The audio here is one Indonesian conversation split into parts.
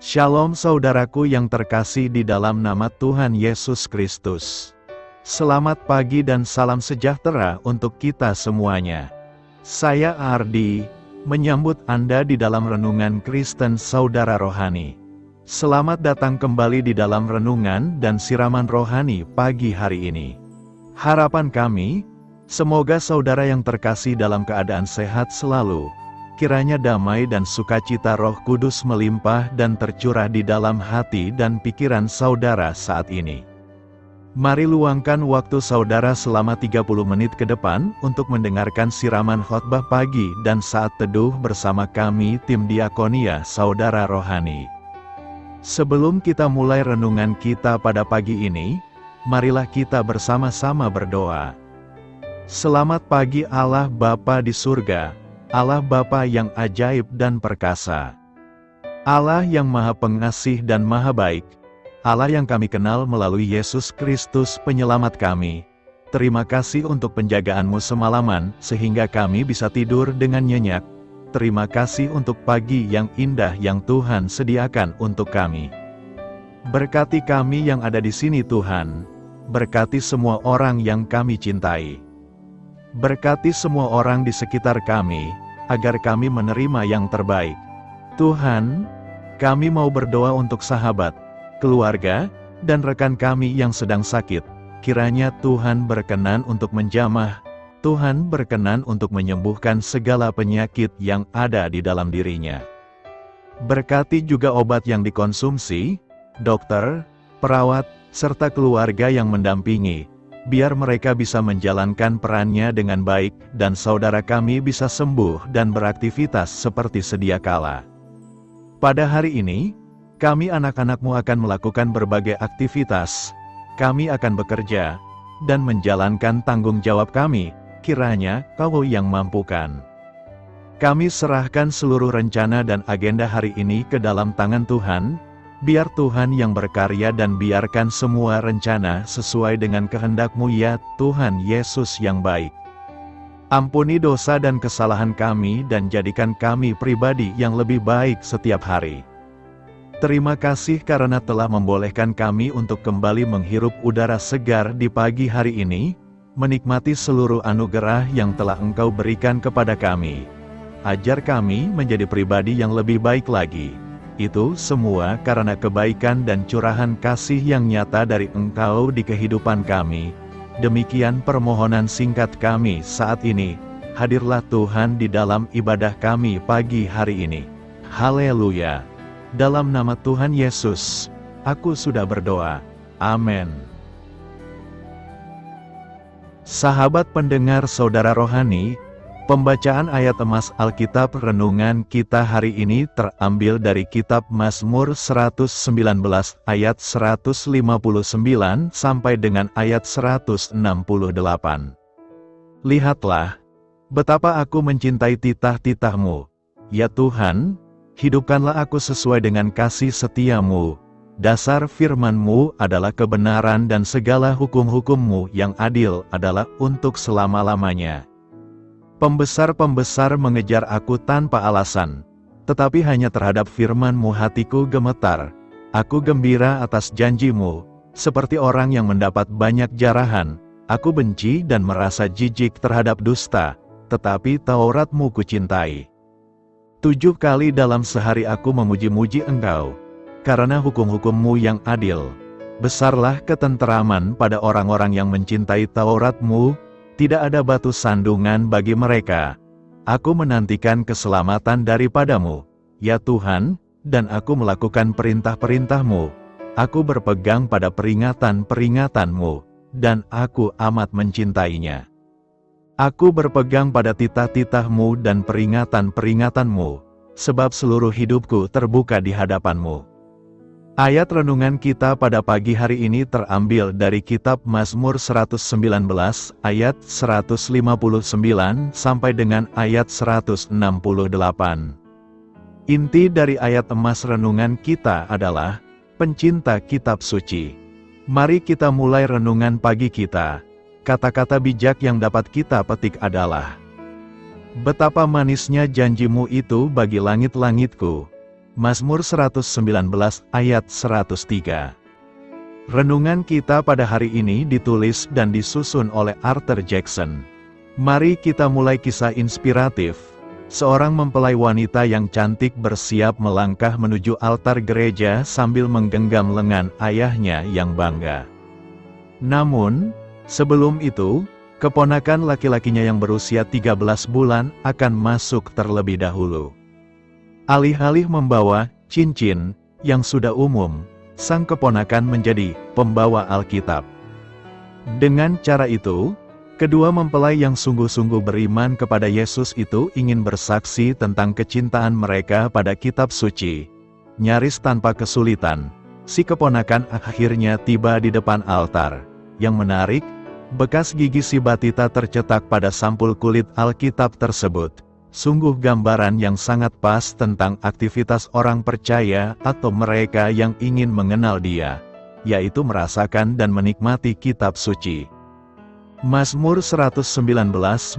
Shalom saudaraku yang terkasih di dalam nama Tuhan Yesus Kristus. Selamat pagi dan salam sejahtera untuk kita semuanya. Saya Ardi, menyambut Anda di dalam Renungan Kristen Saudara Rohani. Selamat datang kembali di dalam renungan dan siraman rohani pagi hari ini. Harapan kami, semoga saudara yang terkasih dalam keadaan sehat selalu. Kiranya damai dan sukacita Roh Kudus melimpah dan tercurah di dalam hati dan pikiran saudara saat ini. Mari luangkan waktu saudara selama 30 menit ke depan untuk mendengarkan siraman khotbah pagi dan saat teduh bersama kami tim Diakonia Saudara Rohani. Sebelum kita mulai renungan kita pada pagi ini, marilah kita bersama-sama berdoa. Selamat pagi Allah Bapa di surga, Allah Bapa yang ajaib dan perkasa. Allah yang maha pengasih dan maha baik. Allah yang kami kenal melalui Yesus Kristus penyelamat kami. Terima kasih untuk penjagaan-Mu semalaman, sehingga kami bisa tidur dengan nyenyak. Terima kasih untuk pagi yang indah yang Tuhan sediakan untuk kami. Berkati kami yang ada di sini Tuhan. Berkati semua orang yang kami cintai. Berkati semua orang di sekitar kami, agar kami menerima yang terbaik. Tuhan, kami mau berdoa untuk sahabat, keluarga, dan rekan kami yang sedang sakit. Kiranya Tuhan berkenan untuk menjamah, Tuhan berkenan untuk menyembuhkan segala penyakit yang ada di dalam dirinya. Berkati juga obat yang dikonsumsi, dokter, perawat, serta keluarga yang mendampingi, biar mereka bisa menjalankan perannya dengan baik, dan saudara kami bisa sembuh dan beraktivitas seperti sedia kala. Pada hari ini, kami anak-anak-Mu akan melakukan berbagai aktivitas. Kami akan bekerja, dan menjalankan tanggung jawab kami, kiranya Kau yang mampukan. Kami serahkan seluruh rencana dan agenda hari ini ke dalam tangan Tuhan. Biar Tuhan yang berkarya dan biarkan semua rencana sesuai dengan kehendak-Mu ya Tuhan Yesus yang baik. Ampuni dosa dan kesalahan kami dan jadikan kami pribadi yang lebih baik setiap hari. Terima kasih karena telah membolehkan kami untuk kembali menghirup udara segar di pagi hari ini, menikmati seluruh anugerah yang telah Engkau berikan kepada kami. Ajar kami menjadi pribadi yang lebih baik lagi. Itu semua karena kebaikan dan curahan kasih yang nyata dari Engkau di kehidupan kami. Demikian permohonan singkat kami saat ini. Hadirlah Tuhan di dalam ibadah kami pagi hari ini. Haleluya. Dalam nama Tuhan Yesus, aku sudah berdoa. Amin. Sahabat pendengar saudara rohani, pembacaan ayat emas Alkitab renungan kita hari ini terambil dari kitab Mazmur 119 ayat 159 sampai dengan ayat 168. Lihatlah, betapa aku mencintai titah-titah-Mu. Ya Tuhan, hidupkanlah aku sesuai dengan kasih setia-Mu. Dasar firman-Mu adalah kebenaran dan segala hukum-hukum-Mu yang adil adalah untuk selama-lamanya. Pembesar-pembesar mengejar aku tanpa alasan, tetapi hanya terhadap firman-Mu hatiku gemetar. Aku gembira atas janji-Mu, seperti orang yang mendapat banyak jarahan. Aku benci dan merasa jijik terhadap dusta, tetapi Taurat-Mu kucintai. 7 kali dalam sehari aku memuji-muji Engkau, karena hukum-hukum-Mu yang adil. Besarlah ketenteraman pada orang-orang yang mencintai Taurat-Mu. Tidak ada batu sandungan bagi mereka. Aku menantikan keselamatan daripada-Mu, ya Tuhan, dan aku melakukan perintah-perintah-Mu. Aku berpegang pada peringatan-peringatan-Mu, dan aku amat mencintainya. Aku berpegang pada titah-titah-Mu dan peringatan-peringatan-Mu, sebab seluruh hidupku terbuka di hadapan-Mu. Ayat renungan kita pada pagi hari ini terambil dari kitab Mazmur 119 ayat 159 sampai dengan ayat 168. Inti dari ayat emas renungan kita adalah pencinta kitab suci. Mari kita mulai renungan pagi kita. Kata-kata bijak yang dapat kita petik adalah, betapa manisnya janji-Mu itu bagi langit-langitku. Mazmur 119 ayat 103. Renungan kita pada hari ini ditulis dan disusun oleh Arthur Jackson. Mari kita mulai kisah inspiratif. Seorang mempelai wanita yang cantik bersiap melangkah menuju altar gereja sambil menggenggam lengan ayahnya yang bangga. Namun, sebelum itu, keponakan laki-lakinya yang berusia 13 bulan akan masuk terlebih dahulu. Alih-alih membawa cincin yang sudah umum, sang keponakan menjadi pembawa Alkitab. Dengan cara itu, kedua mempelai yang sungguh-sungguh beriman kepada Yesus itu ingin bersaksi tentang kecintaan mereka pada kitab suci. Nyaris tanpa kesulitan, si keponakan akhirnya tiba di depan altar. Yang menarik, bekas gigi si batita tercetak pada sampul kulit Alkitab tersebut. Sungguh gambaran yang sangat pas tentang aktivitas orang percaya atau mereka yang ingin mengenal Dia, yaitu merasakan dan menikmati kitab suci. Mazmur 119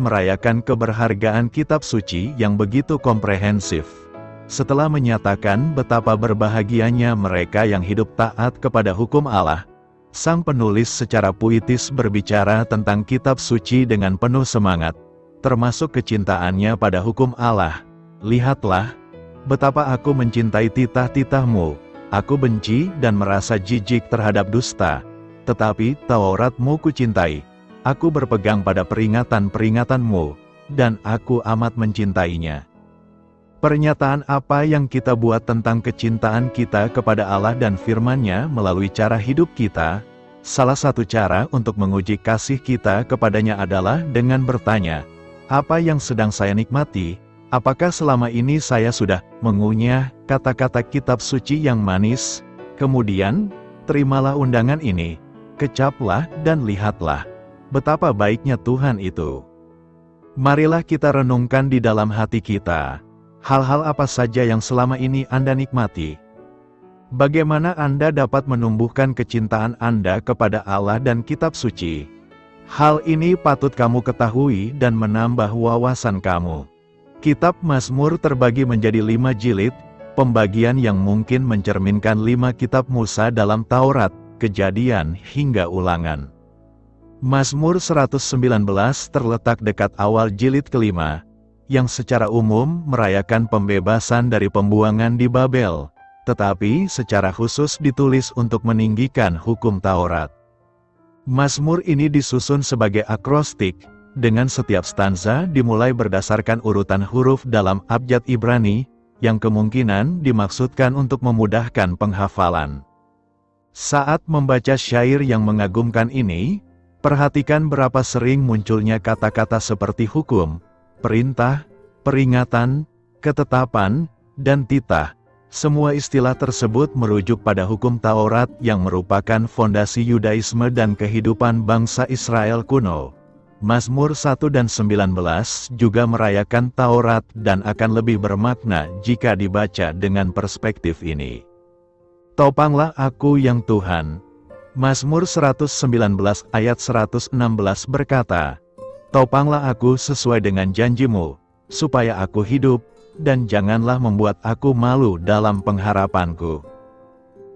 merayakan keberhargaan kitab suci yang begitu komprehensif. Setelah menyatakan betapa berbahagianya mereka yang hidup taat kepada hukum Allah, sang penulis secara puitis berbicara tentang kitab suci dengan penuh semangat, termasuk kecintaannya pada hukum Allah. Lihatlah, betapa aku mencintai titah-titahmu, aku benci dan merasa jijik terhadap dusta, tetapi Tauratmu kucintai. Aku berpegang pada peringatan-peringatanmu, dan aku amat mencintainya. Pernyataan apa yang kita buat tentang kecintaan kita kepada Allah dan firman-Nya melalui cara hidup kita? Salah satu cara untuk menguji kasih kita kepadanya adalah dengan bertanya, apa yang sedang saya nikmati? Apakah selama ini saya sudah mengunyah kata-kata kitab suci yang manis? Kemudian, terimalah undangan ini, kecaplah dan lihatlah betapa baiknya Tuhan itu. Marilah kita renungkan di dalam hati kita, hal-hal apa saja yang selama ini Anda nikmati? Bagaimana Anda dapat menumbuhkan kecintaan Anda kepada Allah dan kitab suci? Hal ini patut kamu ketahui dan menambah wawasan kamu. Kitab Mazmur terbagi menjadi 5 jilid, pembagian yang mungkin mencerminkan 5 kitab Musa dalam Taurat, Kejadian hingga Ulangan. Mazmur 119 terletak dekat awal jilid kelima, yang secara umum merayakan pembebasan dari pembuangan di Babel, tetapi secara khusus ditulis untuk meninggikan hukum Taurat. Mazmur ini disusun sebagai akrostik, dengan setiap stanza dimulai berdasarkan urutan huruf dalam abjad Ibrani, yang kemungkinan dimaksudkan untuk memudahkan penghafalan. Saat membaca syair yang mengagumkan ini, perhatikan berapa sering munculnya kata-kata seperti hukum, perintah, peringatan, ketetapan, dan titah. Semua istilah tersebut merujuk pada hukum Taurat yang merupakan fondasi Yudaisme dan kehidupan bangsa Israel kuno. Mazmur 1 dan 19 juga merayakan Taurat dan akan lebih bermakna jika dibaca dengan perspektif ini. Topanglah aku yang Tuhan. Mazmur 119 ayat 116 berkata, Topanglah aku sesuai dengan janjimu, supaya aku hidup, dan janganlah membuat aku malu dalam pengharapanku.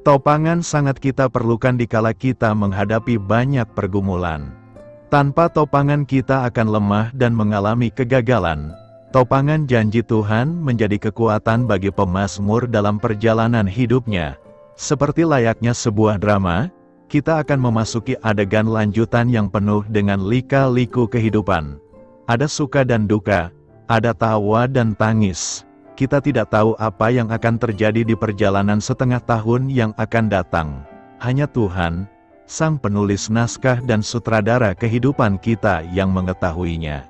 Topangan sangat kita perlukan dikala kita menghadapi banyak pergumulan. Tanpa topangan kita akan lemah dan mengalami kegagalan. Topangan janji Tuhan menjadi kekuatan bagi pemazmur dalam perjalanan hidupnya. Seperti layaknya sebuah drama, kita akan memasuki adegan lanjutan yang penuh dengan lika-liku kehidupan. Ada suka dan duka, ada tawa dan tangis. Kita tidak tahu apa yang akan terjadi di perjalanan setengah tahun yang akan datang. Hanya Tuhan, Sang penulis naskah dan sutradara kehidupan kita yang mengetahuinya.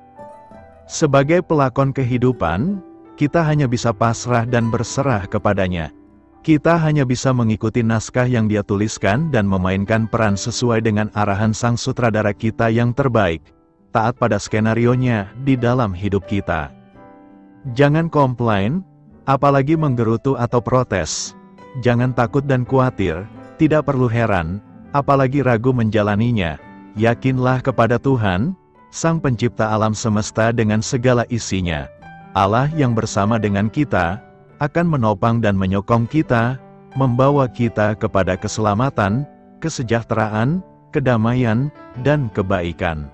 Sebagai pelakon kehidupan, kita hanya bisa pasrah dan berserah kepadanya. Kita hanya bisa mengikuti naskah yang Dia tuliskan dan memainkan peran sesuai dengan arahan Sang sutradara kita yang terbaik. Taat pada skenarionya di dalam hidup kita. Jangan komplain, apalagi menggerutu atau protes. Jangan takut dan khawatir, tidak perlu heran, apalagi ragu menjalaninya. Yakinlah kepada Tuhan, Sang Pencipta alam semesta dengan segala isinya. Allah yang bersama dengan kita, akan menopang dan menyokong kita, membawa kita kepada keselamatan, kesejahteraan, kedamaian, dan kebaikan.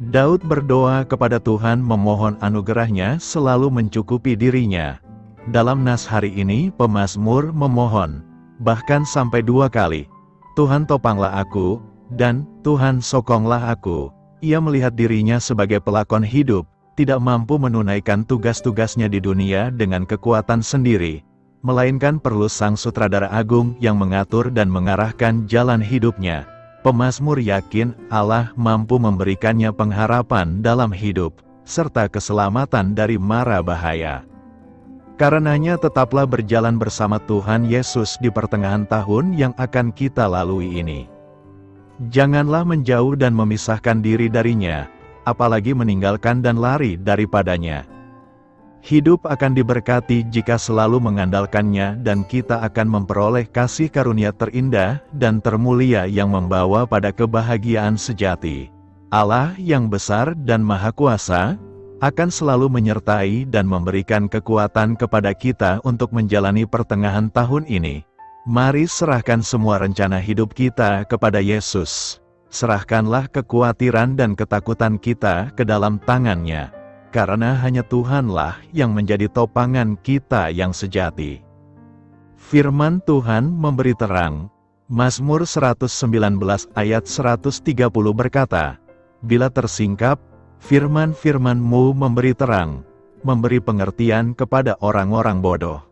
Daud berdoa kepada Tuhan memohon anugerahnya selalu mencukupi dirinya. Dalam nas hari ini pemazmur memohon, bahkan sampai 2 kali, Tuhan topanglah aku, dan Tuhan sokonglah aku. Ia melihat dirinya sebagai pelakon hidup, tidak mampu menunaikan tugas-tugasnya di dunia dengan kekuatan sendiri, melainkan perlu Sang Sutradara Agung yang mengatur dan mengarahkan jalan hidupnya. Pemazmur yakin Allah mampu memberikannya pengharapan dalam hidup, serta keselamatan dari mara bahaya. Karenanya tetaplah berjalan bersama Tuhan Yesus di pertengahan tahun yang akan kita lalui ini. Janganlah menjauh dan memisahkan diri darinya, apalagi meninggalkan dan lari daripadanya. Hidup akan diberkati jika selalu mengandalkannya dan kita akan memperoleh kasih karunia terindah dan termulia yang membawa pada kebahagiaan sejati. Allah yang besar dan maha kuasa, akan selalu menyertai dan memberikan kekuatan kepada kita untuk menjalani pertengahan tahun ini. Mari serahkan semua rencana hidup kita kepada Yesus. Serahkanlah kekhawatiran dan ketakutan kita ke dalam tangan-Nya. Karena hanya Tuhanlah yang menjadi topangan kita yang sejati. Firman Tuhan memberi terang. Mazmur 119 ayat 130 berkata, "Bila tersingkap, firman-firman-Mu memberi terang, memberi pengertian kepada orang-orang bodoh."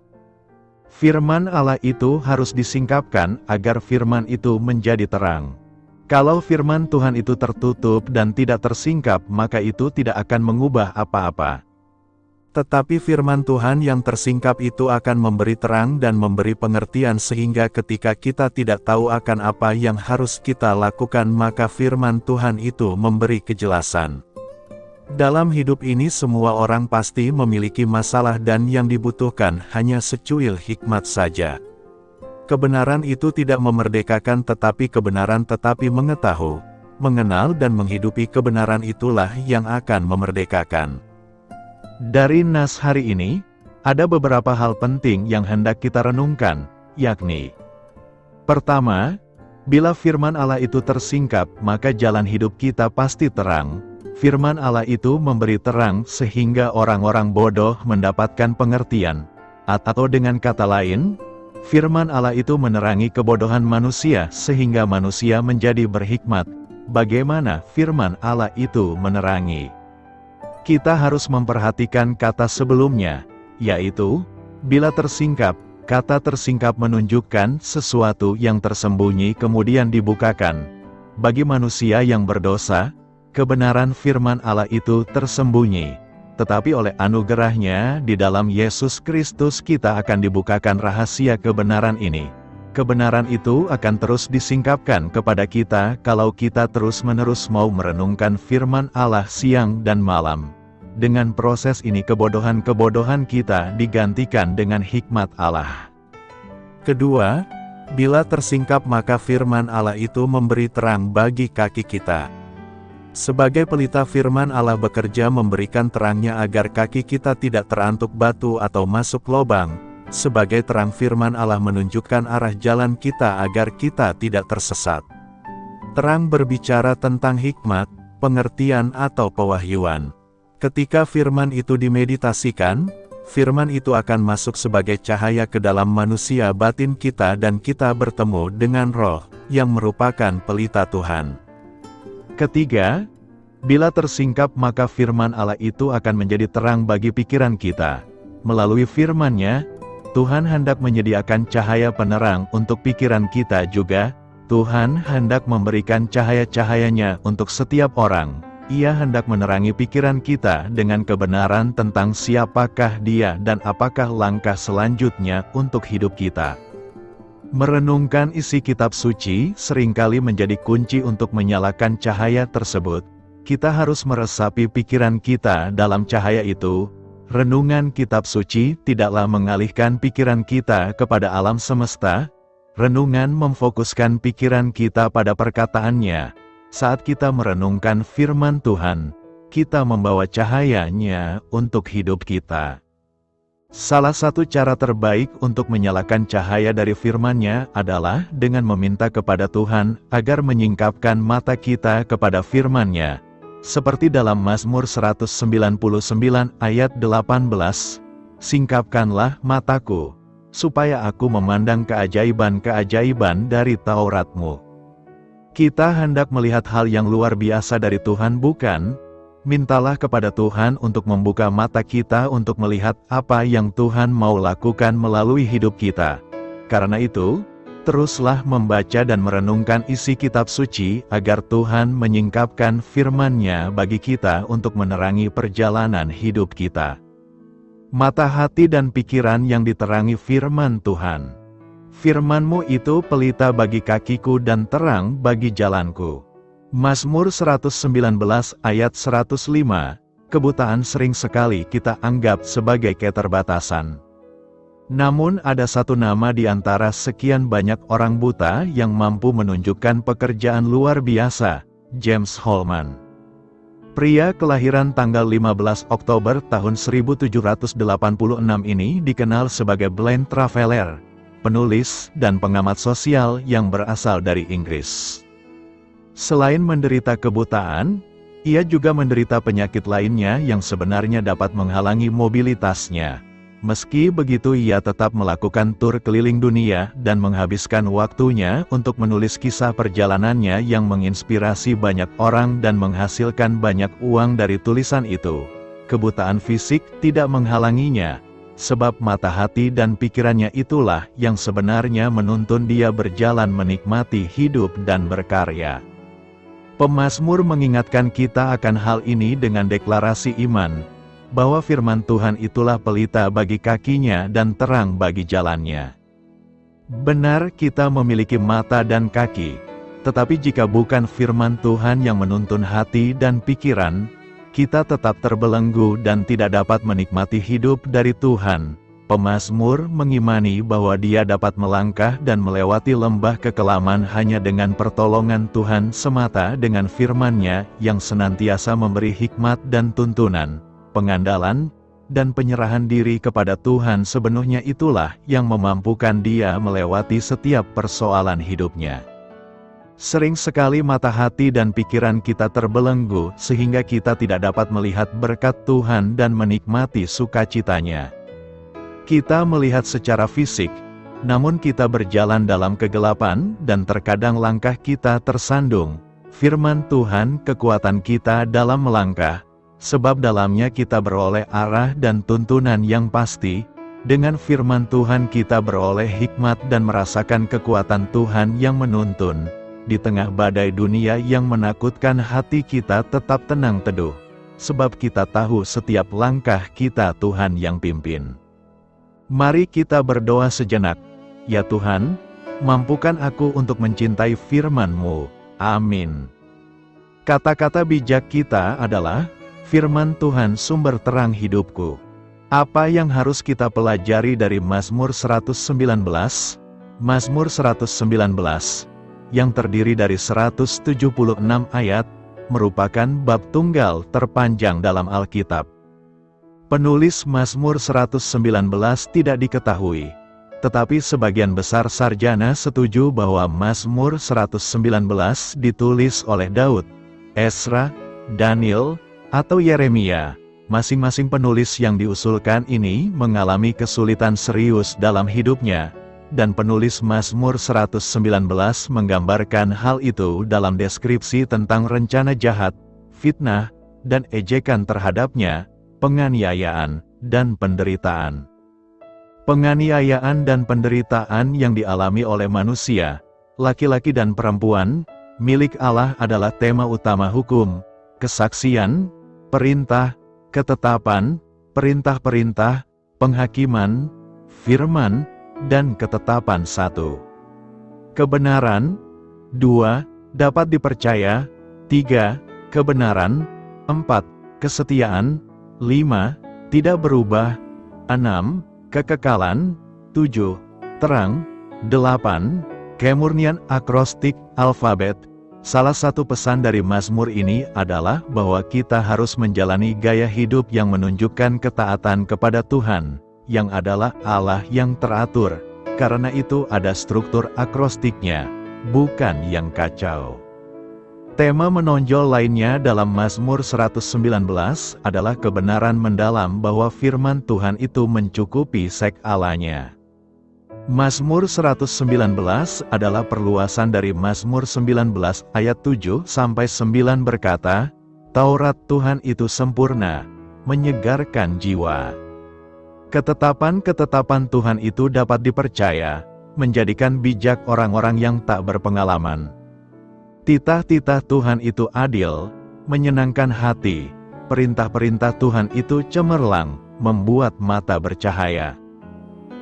Firman Allah itu harus disingkapkan agar firman itu menjadi terang. Kalau firman Tuhan itu tertutup dan tidak tersingkap, maka itu tidak akan mengubah apa-apa. Tetapi firman Tuhan yang tersingkap itu akan memberi terang dan memberi pengertian sehingga ketika kita tidak tahu akan apa yang harus kita lakukan, maka firman Tuhan itu memberi kejelasan. Dalam hidup ini semua orang pasti memiliki masalah dan yang dibutuhkan hanya secuil hikmat saja. Kebenaran itu tidak memerdekakan tetapi kebenaran tetapi mengetahui, mengenal dan menghidupi kebenaran itulah yang akan memerdekakan. Dari nas hari ini, ada beberapa hal penting yang hendak kita renungkan, yakni: pertama, bila firman Allah itu tersingkap, maka jalan hidup kita pasti terang. Firman Allah itu memberi terang sehingga orang-orang bodoh mendapatkan pengertian. Atau dengan kata lain, firman Allah itu menerangi kebodohan manusia sehingga manusia menjadi berhikmat. Bagaimana firman Allah itu menerangi? Kita harus memperhatikan kata sebelumnya, yaitu, bila tersingkap. Kata tersingkap menunjukkan sesuatu yang tersembunyi kemudian dibukakan. Bagi manusia yang berdosa, kebenaran firman Allah itu tersembunyi. Tetapi oleh anugerahnya di dalam Yesus Kristus kita akan dibukakan rahasia kebenaran ini. Kebenaran itu akan terus disingkapkan kepada kita kalau kita terus-menerus mau merenungkan firman Allah siang dan malam. Dengan proses ini kebodohan-kebodohan kita digantikan dengan hikmat Allah. Kedua, bila tersingkap maka firman Allah itu memberi terang bagi kaki kita. Sebagai pelita firman Allah bekerja memberikan terangnya agar kaki kita tidak terantuk batu atau masuk lubang. Sebagai terang firman Allah menunjukkan arah jalan kita agar kita tidak tersesat. Terang berbicara tentang hikmat, pengertian atau pewahyuan. Ketika firman itu dimeditasikan, firman itu akan masuk sebagai cahaya ke dalam manusia batin kita dan kita bertemu dengan Roh, yang merupakan pelita Tuhan. Ketiga, bila tersingkap maka firman Allah itu akan menjadi terang bagi pikiran kita. Melalui firman-Nya, Tuhan hendak menyediakan cahaya penerang untuk pikiran kita juga. Tuhan hendak memberikan cahaya-cahayanya untuk setiap orang. Ia hendak menerangi pikiran kita dengan kebenaran tentang siapakah Dia dan apakah langkah selanjutnya untuk hidup kita. Merenungkan isi kitab suci seringkali menjadi kunci untuk menyalakan cahaya tersebut. Kita harus meresapi pikiran kita dalam cahaya itu. Renungan kitab suci tidaklah mengalihkan pikiran kita kepada alam semesta. Renungan memfokuskan pikiran kita pada perkataannya. Saat kita merenungkan firman Tuhan, kita membawa cahayanya untuk hidup kita. Salah satu cara terbaik untuk menyalakan cahaya dari firman-Nya adalah dengan meminta kepada Tuhan agar menyingkapkan mata kita kepada firman-Nya. Seperti dalam Mazmur 199 ayat 18, "Singkapkanlah mataku, supaya aku memandang keajaiban-keajaiban dari Taurat-Mu." Kita hendak melihat hal yang luar biasa dari Tuhan, bukan? Mintalah kepada Tuhan untuk membuka mata kita untuk melihat apa yang Tuhan mau lakukan melalui hidup kita. Karena itu, teruslah membaca dan merenungkan isi kitab suci agar Tuhan menyingkapkan firman-Nya bagi kita untuk menerangi perjalanan hidup kita. Mata hati dan pikiran yang diterangi firman Tuhan. Firman-Mu itu pelita bagi kakiku dan terang bagi jalanku. Mazmur 119 ayat 105, kebutaan sering sekali kita anggap sebagai keterbatasan. Namun ada satu nama di antara sekian banyak orang buta yang mampu menunjukkan pekerjaan luar biasa, James Holman. Pria kelahiran tanggal 15 Oktober tahun 1786 ini dikenal sebagai blind traveler, penulis dan pengamat sosial yang berasal dari Inggris. Selain menderita kebutaan, ia juga menderita penyakit lainnya yang sebenarnya dapat menghalangi mobilitasnya. Meski begitu, ia tetap melakukan tur keliling dunia dan menghabiskan waktunya untuk menulis kisah perjalanannya yang menginspirasi banyak orang dan menghasilkan banyak uang dari tulisan itu. Kebutaan fisik tidak menghalanginya, sebab mata hati dan pikirannya itulah yang sebenarnya menuntun dia berjalan menikmati hidup dan berkarya. Pemazmur mengingatkan kita akan hal ini dengan deklarasi iman, bahwa firman Tuhan itulah pelita bagi kakinya dan terang bagi jalannya. Benar, kita memiliki mata dan kaki, tetapi jika bukan firman Tuhan yang menuntun hati dan pikiran, kita tetap terbelenggu dan tidak dapat menikmati hidup dari Tuhan. Pemazmur mengimani bahwa dia dapat melangkah dan melewati lembah kekelaman hanya dengan pertolongan Tuhan semata, dengan firman-Nya yang senantiasa memberi hikmat dan tuntunan, pengandalan, dan penyerahan diri kepada Tuhan sepenuhnya. Itulah yang memampukan dia melewati setiap persoalan hidupnya. Sering sekali mata hati dan pikiran kita terbelenggu sehingga kita tidak dapat melihat berkat Tuhan dan menikmati sukacitanya. Kita melihat secara fisik, namun kita berjalan dalam kegelapan dan terkadang langkah kita tersandung. Firman Tuhan kekuatan kita dalam melangkah, sebab dalamnya kita beroleh arah dan tuntunan yang pasti. Dengan firman Tuhan kita beroleh hikmat dan merasakan kekuatan Tuhan yang menuntun. Di tengah badai dunia yang menakutkan, hati kita tetap tenang teduh, sebab kita tahu setiap langkah kita Tuhan yang pimpin. Mari kita berdoa sejenak. Ya Tuhan, mampukan aku untuk mencintai firman-Mu. Amin. Kata-kata bijak kita adalah, firman Tuhan sumber terang hidupku. Apa yang harus kita pelajari dari Mazmur 119? Mazmur 119, yang terdiri dari 176 ayat, merupakan bab tunggal terpanjang dalam Alkitab. Penulis Mazmur 119 tidak diketahui, tetapi sebagian besar sarjana setuju bahwa Mazmur 119 ditulis oleh Daud, Ezra, Daniel, atau Yeremia. Masing-masing penulis yang diusulkan ini mengalami kesulitan serius dalam hidupnya, dan penulis Mazmur 119 menggambarkan hal itu dalam deskripsi tentang rencana jahat, fitnah, dan ejekan terhadapnya, penganiayaan, dan penderitaan. Penganiayaan dan penderitaan yang dialami oleh manusia, laki-laki dan perempuan, milik Allah adalah tema utama hukum, kesaksian, perintah, ketetapan, perintah-perintah, penghakiman, firman, dan ketetapan. 1. Kebenaran. 2. Dapat dipercaya. 3. Kebenaran. 4. Kesetiaan. 5. Tidak berubah. 6. Kekekalan. 7. Terang. 8. Kemurnian akrostik alfabet. Salah satu pesan dari Mazmur ini adalah bahwa kita harus menjalani gaya hidup yang menunjukkan ketaatan kepada Tuhan, yang adalah Allah yang teratur, karena itu ada struktur akrostiknya, bukan yang kacau. Tema menonjol lainnya dalam Mazmur 119 adalah kebenaran mendalam bahwa firman Tuhan itu mencukupi sek Allahnya. Mazmur 119 adalah perluasan dari Mazmur 19 ayat 7-9 berkata, Taurat Tuhan itu sempurna, menyegarkan jiwa. Ketetapan-ketetapan Tuhan itu dapat dipercaya, menjadikan bijak orang-orang yang tak berpengalaman. Titah-titah Tuhan itu adil, menyenangkan hati, perintah-perintah Tuhan itu cemerlang, membuat mata bercahaya.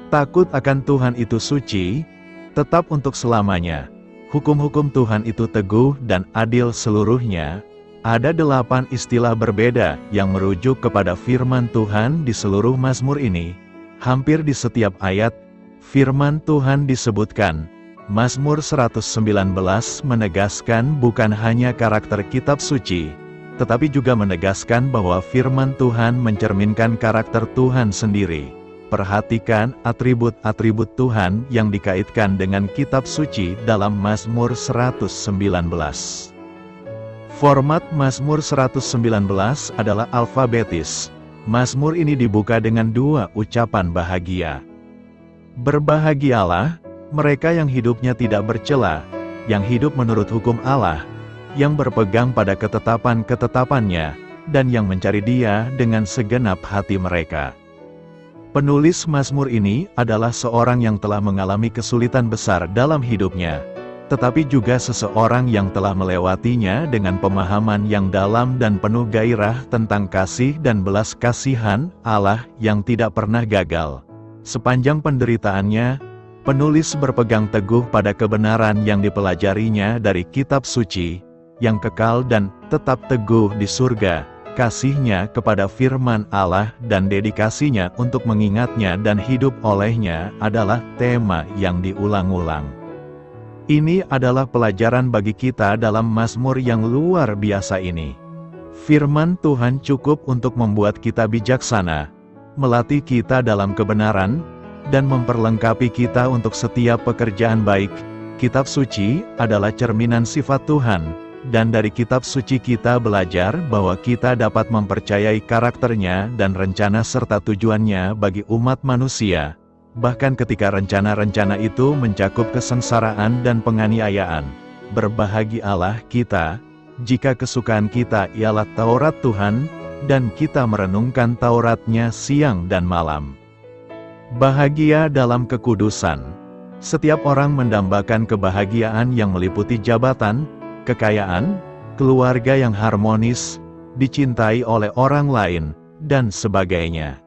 Takut akan Tuhan itu suci, tetap untuk selamanya. Hukum-hukum Tuhan itu teguh dan adil seluruhnya. Ada 8 istilah berbeda yang merujuk kepada firman Tuhan di seluruh Mazmur ini. Hampir di setiap ayat, firman Tuhan disebutkan. Mazmur 119 menegaskan bukan hanya karakter kitab suci, tetapi juga menegaskan bahwa firman Tuhan mencerminkan karakter Tuhan sendiri. Perhatikan atribut-atribut Tuhan yang dikaitkan dengan kitab suci dalam Mazmur 119. Format Mazmur 119 adalah alfabetis. Mazmur ini dibuka dengan 2 ucapan bahagia. Berbahagialah mereka yang hidupnya tidak bercela, yang hidup menurut hukum Allah, yang berpegang pada ketetapan-ketetapannya, dan yang mencari Dia dengan segenap hati mereka. Penulis Mazmur ini adalah seorang yang telah mengalami kesulitan besar dalam hidupnya, tetapi juga seseorang yang telah melewatinya dengan pemahaman yang dalam dan penuh gairah tentang kasih dan belas kasihan Allah yang tidak pernah gagal. Sepanjang penderitaannya, penulis berpegang teguh pada kebenaran yang dipelajarinya dari kitab suci, yang kekal dan tetap teguh di surga. Kasihnya kepada firman Allah dan dedikasinya untuk mengingatnya dan hidup olehnya adalah tema yang diulang-ulang. Ini adalah pelajaran bagi kita dalam Mazmur yang luar biasa ini. Firman Tuhan cukup untuk membuat kita bijaksana, melatih kita dalam kebenaran, dan memperlengkapi kita untuk setiap pekerjaan baik. Kitab suci adalah cerminan sifat Tuhan. Dan dari kitab suci kita belajar bahwa kita dapat mempercayai karakternya dan rencana serta tujuannya bagi umat manusia, bahkan ketika rencana-rencana itu mencakup kesengsaraan dan penganiayaan. Berbahagialah kita, jika kesukaan kita ialah Taurat Tuhan, dan kita merenungkan Tauratnya siang dan malam. Bahagia dalam kekudusan. Setiap orang mendambakan kebahagiaan yang meliputi jabatan, kekayaan, keluarga yang harmonis, dicintai oleh orang lain, dan sebagainya.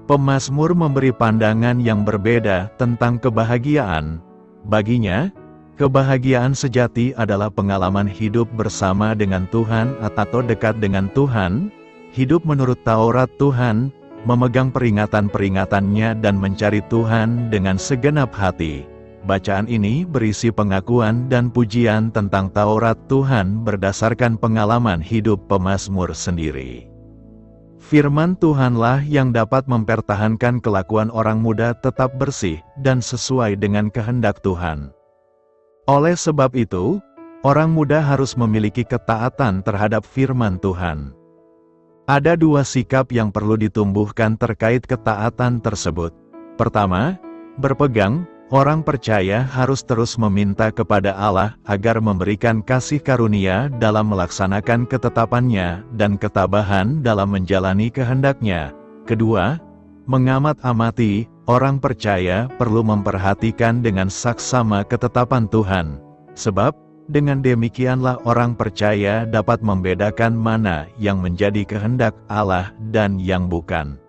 Pemazmur memberi pandangan yang berbeda tentang kebahagiaan. Baginya, kebahagiaan sejati adalah pengalaman hidup bersama dengan Tuhan atau dekat dengan Tuhan, hidup menurut Taurat Tuhan, memegang peringatan-peringatannya dan mencari Tuhan dengan segenap hati. Bacaan ini berisi pengakuan dan pujian tentang Taurat Tuhan berdasarkan pengalaman hidup pemazmur sendiri. Firman Tuhanlah yang dapat mempertahankan kelakuan orang muda tetap bersih dan sesuai dengan kehendak Tuhan. Oleh sebab itu, orang muda harus memiliki ketaatan terhadap firman Tuhan. Ada 2 sikap yang perlu ditumbuhkan terkait ketaatan tersebut. Pertama, berpegang. Orang percaya harus terus meminta kepada Allah agar memberikan kasih karunia dalam melaksanakan ketetapannya dan ketabahan dalam menjalani kehendak-Nya. Kedua, mengamat-amati, orang percaya perlu memperhatikan dengan saksama ketetapan Tuhan. Sebab, dengan demikianlah orang percaya dapat membedakan mana yang menjadi kehendak Allah dan yang bukan.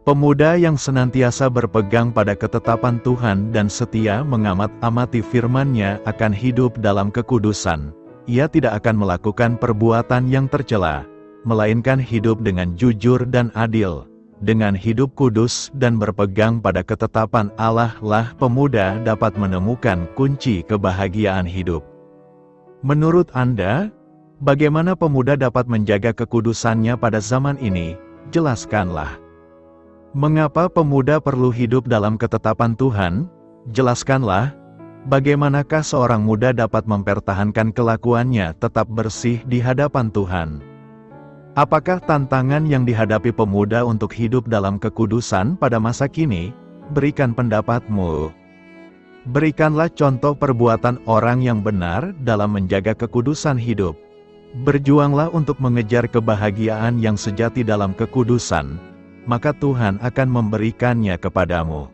Pemuda yang senantiasa berpegang pada ketetapan Tuhan dan setia mengamat-amati firman-Nya akan hidup dalam kekudusan. Ia tidak akan melakukan perbuatan yang tercela, melainkan hidup dengan jujur dan adil. Dengan hidup kudus dan berpegang pada ketetapan Allah lah pemuda dapat menemukan kunci kebahagiaan hidup. Menurut Anda, bagaimana pemuda dapat menjaga kekudusannya pada zaman ini? Jelaskanlah. Mengapa pemuda perlu hidup dalam ketetapan Tuhan? Jelaskanlah, bagaimanakah seorang muda dapat mempertahankan kelakuannya tetap bersih di hadapan Tuhan? Apakah tantangan yang dihadapi pemuda untuk hidup dalam kekudusan pada masa kini? Berikan pendapatmu. Berikanlah contoh perbuatan orang yang benar dalam menjaga kekudusan hidup. Berjuanglah untuk mengejar kebahagiaan yang sejati dalam kekudusan, maka Tuhan akan memberikannya kepadamu.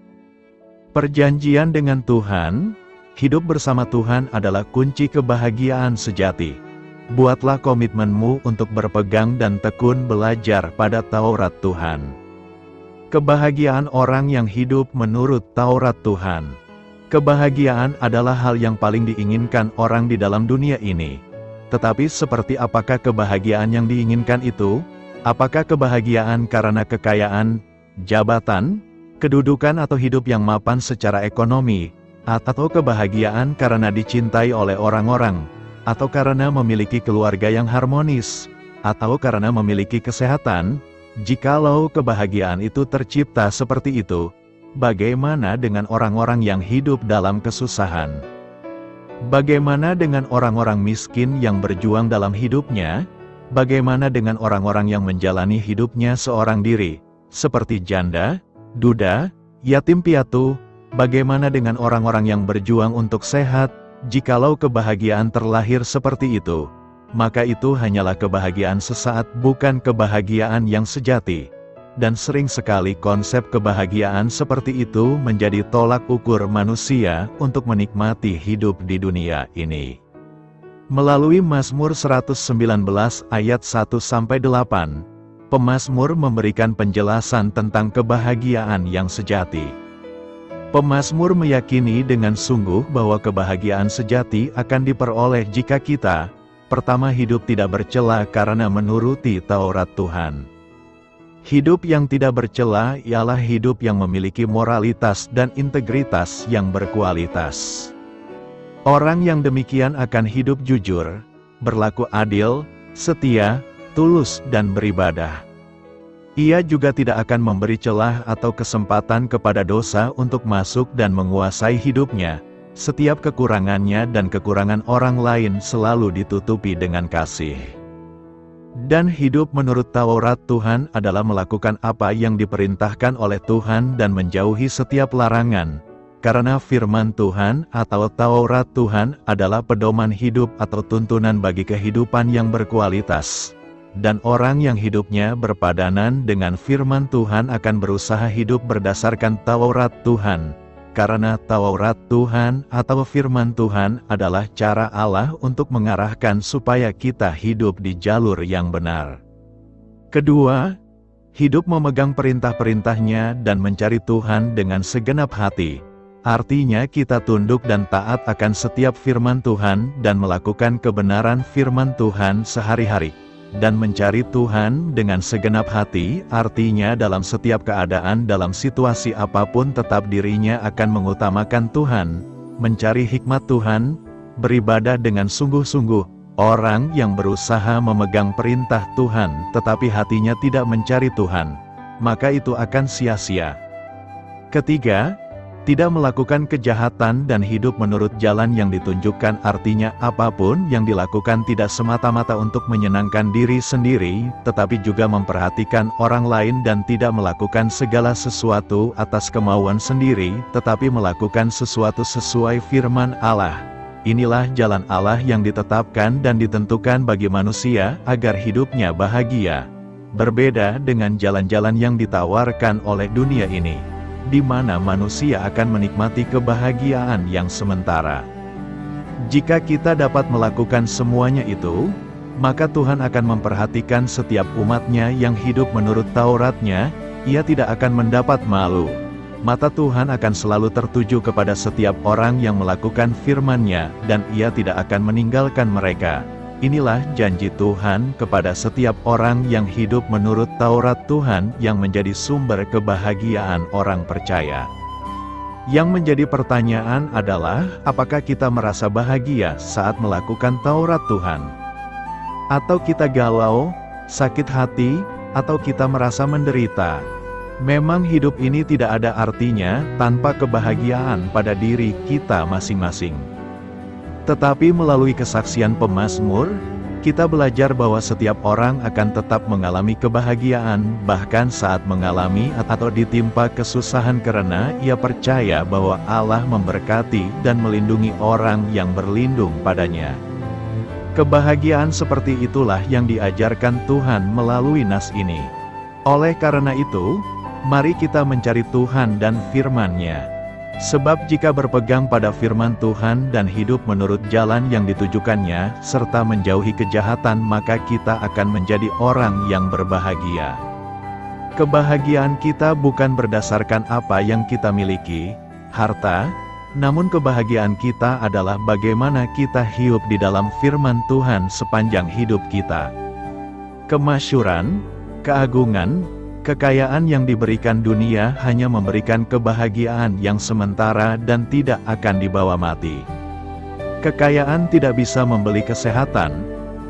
Perjanjian dengan Tuhan, hidup bersama Tuhan adalah kunci kebahagiaan sejati. Buatlah komitmenmu untuk berpegang dan tekun belajar pada Taurat Tuhan. Kebahagiaan orang yang hidup menurut Taurat Tuhan. Kebahagiaan adalah hal yang paling diinginkan orang di dalam dunia ini. Tetapi seperti apakah kebahagiaan yang diinginkan itu? Apakah kebahagiaan karena kekayaan, jabatan, kedudukan atau hidup yang mapan secara ekonomi, atau kebahagiaan karena dicintai oleh orang-orang, atau karena memiliki keluarga yang harmonis, atau karena memiliki kesehatan? Jikalau kebahagiaan itu tercipta seperti itu, bagaimana dengan orang-orang yang hidup dalam kesusahan? Bagaimana dengan orang-orang miskin yang berjuang dalam hidupnya? Bagaimana dengan orang-orang yang menjalani hidupnya seorang diri, seperti janda, duda, yatim piatu? Bagaimana dengan orang-orang yang berjuang untuk sehat? Jikalau kebahagiaan terlahir seperti itu, maka itu hanyalah kebahagiaan sesaat, bukan kebahagiaan yang sejati. Dan sering sekali konsep kebahagiaan seperti itu menjadi tolak ukur manusia untuk menikmati hidup di dunia ini. Melalui Mazmur 119 ayat 1-8, pemazmur memberikan penjelasan tentang kebahagiaan yang sejati. Pemazmur meyakini dengan sungguh bahwa kebahagiaan sejati akan diperoleh jika kita, pertama, hidup tidak bercela karena menuruti Taurat Tuhan. Hidup yang tidak bercela ialah hidup yang memiliki moralitas dan integritas yang berkualitas. Orang yang demikian akan hidup jujur, berlaku adil, setia, tulus dan beribadah. Ia juga tidak akan memberi celah atau kesempatan kepada dosa untuk masuk dan menguasai hidupnya. Setiap kekurangannya dan kekurangan orang lain selalu ditutupi dengan kasih. Dan hidup menurut Taurat Tuhan adalah melakukan apa yang diperintahkan oleh Tuhan dan menjauhi setiap larangan. Karena firman Tuhan atau Taurat Tuhan adalah pedoman hidup atau tuntunan bagi kehidupan yang berkualitas. Dan orang yang hidupnya berpadanan dengan firman Tuhan akan berusaha hidup berdasarkan Taurat Tuhan. Karena Taurat Tuhan atau firman Tuhan adalah cara Allah untuk mengarahkan supaya kita hidup di jalur yang benar. Kedua, hidup memegang perintah-perintahnya dan mencari Tuhan dengan segenap hati. Artinya kita tunduk dan taat akan setiap firman Tuhan dan melakukan kebenaran firman Tuhan sehari-hari. Dan mencari Tuhan dengan segenap hati, artinya dalam setiap keadaan, dalam situasi apapun tetap dirinya akan mengutamakan Tuhan, mencari hikmat Tuhan, beribadah dengan sungguh-sungguh. Orang yang berusaha memegang perintah Tuhan tetapi hatinya tidak mencari Tuhan, maka itu akan sia-sia. Ketiga, tidak melakukan kejahatan dan hidup menurut jalan yang ditunjukkan, artinya apapun yang dilakukan tidak semata-mata untuk menyenangkan diri sendiri, tetapi juga memperhatikan orang lain dan tidak melakukan segala sesuatu atas kemauan sendiri, tetapi melakukan sesuatu sesuai firman Allah. Inilah jalan Allah yang ditetapkan dan ditentukan bagi manusia agar hidupnya bahagia. Berbeda dengan jalan-jalan yang ditawarkan oleh dunia ini, di mana manusia akan menikmati kebahagiaan yang sementara. Jika kita dapat melakukan semuanya itu, maka Tuhan akan memperhatikan setiap umatnya yang hidup menurut Tauratnya. Ia tidak akan mendapat malu. Mata Tuhan akan selalu tertuju kepada setiap orang yang melakukan firman-Nya, dan Ia tidak akan meninggalkan mereka. Inilah janji Tuhan kepada setiap orang yang hidup menurut Taurat Tuhan yang menjadi sumber kebahagiaan orang percaya. Yang menjadi pertanyaan adalah, apakah kita merasa bahagia saat melakukan Taurat Tuhan? Atau kita galau, sakit hati, atau kita merasa menderita? Memang hidup ini tidak ada artinya tanpa kebahagiaan pada diri kita masing-masing. Tetapi melalui kesaksian pemazmur, kita belajar bahwa setiap orang akan tetap mengalami kebahagiaan, bahkan saat mengalami atau ditimpa kesusahan karena ia percaya bahwa Allah memberkati dan melindungi orang yang berlindung padanya. Kebahagiaan seperti itulah yang diajarkan Tuhan melalui nas ini. Oleh karena itu, mari kita mencari Tuhan dan firman-Nya. Sebab jika berpegang pada firman Tuhan dan hidup menurut jalan yang ditujukannya, serta menjauhi kejahatan, maka kita akan menjadi orang yang berbahagia. Kebahagiaan kita bukan berdasarkan apa yang kita miliki, harta, namun kebahagiaan kita adalah bagaimana kita hidup di dalam firman Tuhan sepanjang hidup kita. Kemasyuran, keagungan, kekayaan yang diberikan dunia hanya memberikan kebahagiaan yang sementara dan tidak akan dibawa mati. Kekayaan tidak bisa membeli kesehatan,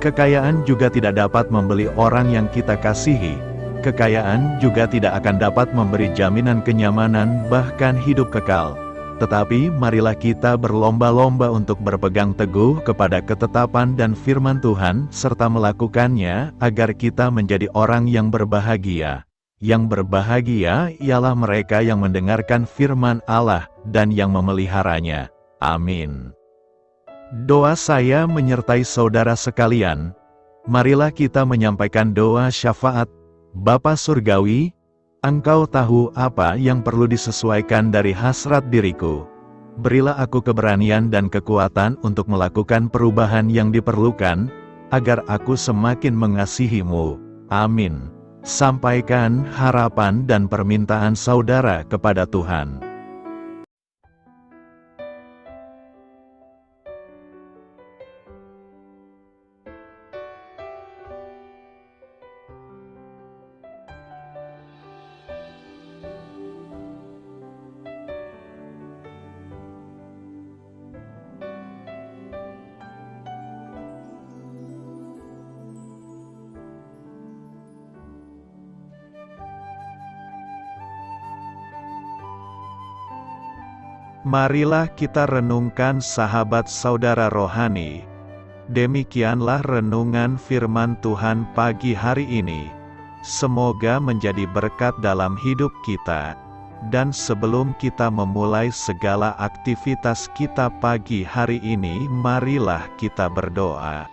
kekayaan juga tidak dapat membeli orang yang kita kasihi, kekayaan juga tidak akan dapat memberi jaminan kenyamanan bahkan hidup kekal. Tetapi marilah kita berlomba-lomba untuk berpegang teguh kepada ketetapan dan firman Tuhan serta melakukannya agar kita menjadi orang yang berbahagia. Yang berbahagia ialah mereka yang mendengarkan firman Allah dan yang memeliharanya. Amin. Doa saya menyertai saudara sekalian. Marilah kita menyampaikan doa syafaat. Bapa Surgawi, Engkau tahu apa yang perlu disesuaikan dari hasrat diriku. Berilah aku keberanian dan kekuatan untuk melakukan perubahan yang diperlukan, agar aku semakin mengasihi-Mu. Amin. Sampaikan harapan dan permintaan saudara kepada Tuhan. Marilah kita renungkan sahabat saudara rohani. Demikianlah renungan firman Tuhan pagi hari ini. Semoga menjadi berkat dalam hidup kita. Dan sebelum kita memulai segala aktivitas kita pagi hari ini, marilah kita berdoa.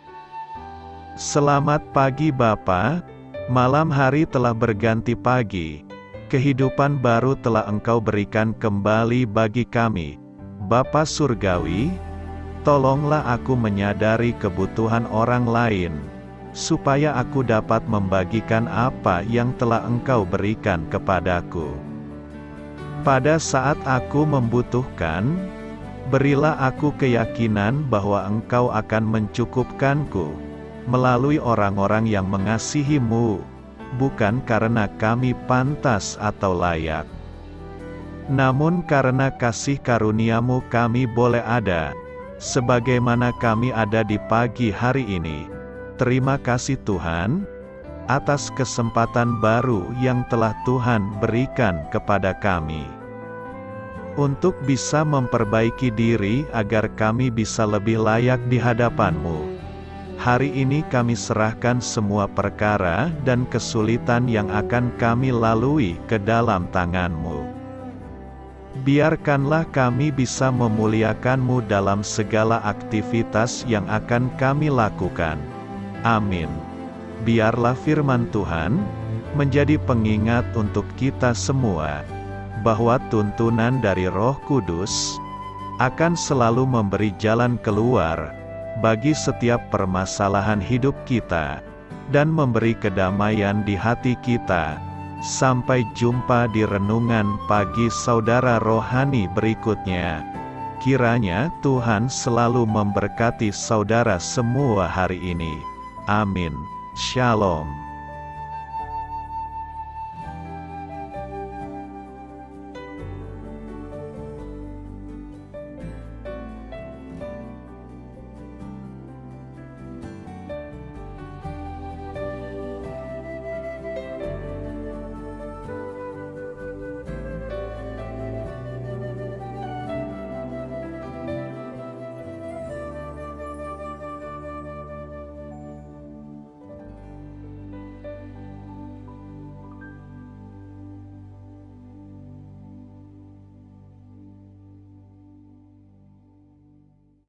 Selamat pagi Bapa, malam hari telah berganti pagi. Kehidupan baru telah Engkau berikan kembali bagi kami. Bapa Surgawi, tolonglah aku menyadari kebutuhan orang lain, supaya aku dapat membagikan apa yang telah Engkau berikan kepadaku. Pada saat aku membutuhkan, berilah aku keyakinan bahwa Engkau akan mencukupkanku, melalui orang-orang yang mengasihi-Mu, bukan karena kami pantas atau layak, namun karena kasih karunia-Mu kami boleh ada, sebagaimana kami ada di pagi hari ini. Terima kasih Tuhan, atas kesempatan baru yang telah Tuhan berikan kepada kami, untuk bisa memperbaiki diri agar kami bisa lebih layak di hadapan-Mu. Hari ini kami serahkan semua perkara dan kesulitan yang akan kami lalui ke dalam tangan-Mu. Biarkanlah kami bisa memuliakan-Mu dalam segala aktivitas yang akan kami lakukan. Amin. Biarlah firman Tuhan menjadi pengingat untuk kita semua, bahwa tuntunan dari Roh Kudus akan selalu memberi jalan keluar bagi setiap permasalahan hidup kita, dan memberi kedamaian di hati kita. Sampai jumpa di renungan pagi saudara rohani berikutnya. Kiranya Tuhan selalu memberkati saudara semua hari ini. Amin. Shalom.